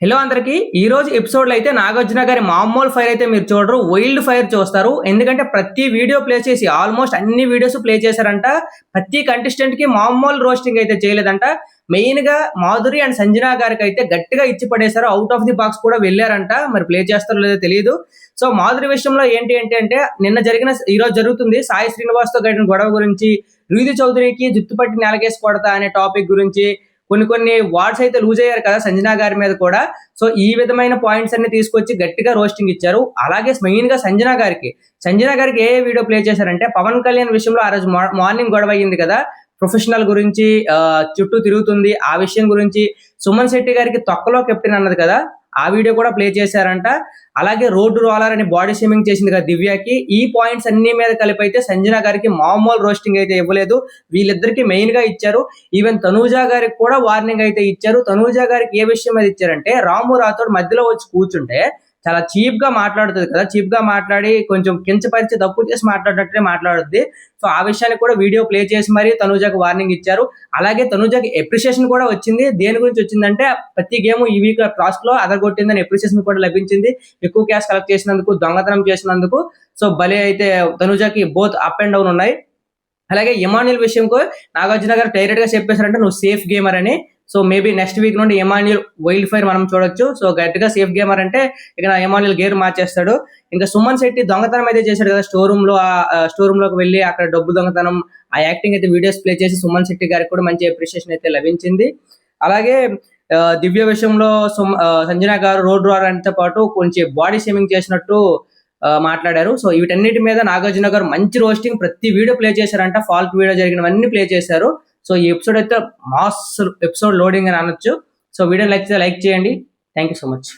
Hello అందరికి ఈ రోజు ఎపిసోడ్ లో అయితే నాగార్జున గారి మామూలు ఫైర్ అయితే మీరు చూడరు, వైల్డ్ ఫైర్ చూస్తారు. ఎందుకంటే ప్రతి వీడియో ప్లే చేసి ఆల్మోస్ట్ అన్ని వీడియోస్ ప్లే చేశారంట. ప్రతి కంటెస్టెంట్ కి మామూలు రోస్టింగ్ అయితే చేయలేదంట. మెయిన్ గా మాధురి అండ్ సంజన గారికి అయితే గట్టిగా ఇచ్చి పడేశారు. అవుట్ ఆఫ్ ది బాక్స్ కూడా వెళ్ళారంట. మరి ప్లే చేస్తారో లేదో తెలియదు. సో మాధురి విషయంలో ఏంటి అంటే నిన్న జరిగిన ఈ రోజు జరుగుతుంది సాయి శ్రీనివాస్ తో గడిన గొడవ గురించి, రుది చౌదరికి జుత్తు పట్టి నేలకేసి కొడతా అనే టాపిక్ గురించి, కొన్ని వార్డ్స్ అయితే లూజ్ అయ్యారు కదా సంజన గారి మీద కూడా. సో ఈ విధమైన పాయింట్స్ అన్ని తీసుకొచ్చి గట్టిగా రోస్టింగ్ ఇచ్చారు. అలాగే మెయిన్ గా సంజన గారికి ఏ వీడియో ప్లే చేశారంటే పవన్ కళ్యాణ్ విషయంలో ఆ రోజు మార్నింగ్ గొడవ అయ్యింది కదా, ప్రొఫెషనల్ గురించి చుట్టూ తిరుగుతుంది ఆ విషయం గురించి. సుమన్ శెట్టి గారికి తొక్కలో కెప్టెన్ అన్నది కదా, ఆ వీడియో కూడా ప్లే చేశారంట. అలాగే రోడ్డు రోలర్ అని బాడీ షేమింగ్ చేసింది కదా దివ్యకి. ఈ పాయింట్స్ అన్ని మీద కలిపి అయితే సంజన గారికి మామూలు రోస్టింగ్ అయితే ఇవ్వలేదు. వీళ్ళిద్దరికి మెయిన్ గా ఇచ్చారు. ఈవెన్ తనూజా గారికి కూడా వార్నింగ్ అయితే ఇచ్చారు. తనూజా గారికి ఏ విషయం మీద ఇచ్చారంటే, రాము రాథోడ్ మధ్యలో వచ్చి కూర్చుంటే చాలా చీప్ గా మాట్లాడుతుంది కదా, చీప్ గా మాట్లాడి కొంచెం కించపరిచి తక్కువ చేసి మాట్లాడినట్టే మాట్లాడుద్ది. సో ఆ విషయాన్ని కూడా వీడియో ప్లే చేసి మరీ తనూజాకి వార్నింగ్ ఇచ్చారు. అలాగే తనూజాకి ఎప్రిషియేషన్ కూడా వచ్చింది. దేని గురించి వచ్చిందంటే, ప్రతి గేమ్ ఈ వీక్ టాస్క్ లో అదరగొట్టిందని ఎప్రిషియేషన్ కూడా లభించింది. ఎక్కువ క్యాష్ కలెక్ట్ చేసినందుకు, దొంగతనం చేసినందుకు. సో భలే అయితే తనూజాకి బోత్ అప్ అండ్ డౌన్ ఉన్నాయి. అలాగే ఎమాన్యుల్ విషయంకు నాగార్జున గారు డైరెక్ట్ గా చెప్పేశారంటే నువ్వు సేఫ్ గేమర్ అని. సో మేబీ నెక్స్ట్ వీక్ నుండి ఎమాన్యుల్ వైల్డ్ ఫైర్ మనం చూడొచ్చు. సో గట్టిగా సేఫ్ గేమర్ అంటే ఇక ఎమాన్యుల్ గేర్ మార్చేస్తాడు. ఇంకా సుమన్ శెట్టి దొంగతనం అయితే చేశాడు కదా స్టోర్ రూమ్ లోకి వెళ్ళి అక్కడ డబ్బు దొంగతనం, ఆ యాక్టింగ్ అయితే వీడియోస్ ప్లే చేసి సుమన్ శెట్టి గారికి కూడా మంచి అప్రిషియేషన్ అయితే లభించింది. అలాగే దివ్య విషయంలో సంజన గారు రోడ్ రోలర్తో పాటు కొంచెం బాడీ షేమింగ్ చేసినట్టు మాట్లాడారు. సో వీటన్నిటి మీద నాగార్జున గారు మంచి రోస్టింగ్ ప్రతి వీడియో ప్లే చేశారంట. ఫాల్ట్ వీడియో జరిగినవన్నీ ప్లే చేశారు. సో ఈ ఎపిసోడ్ అయితే మాస్ ఎపిసోడ్ లోడింగ్ అని అనొచ్చు. సో వీడియో లైక్ చేయండి. Thank you so much.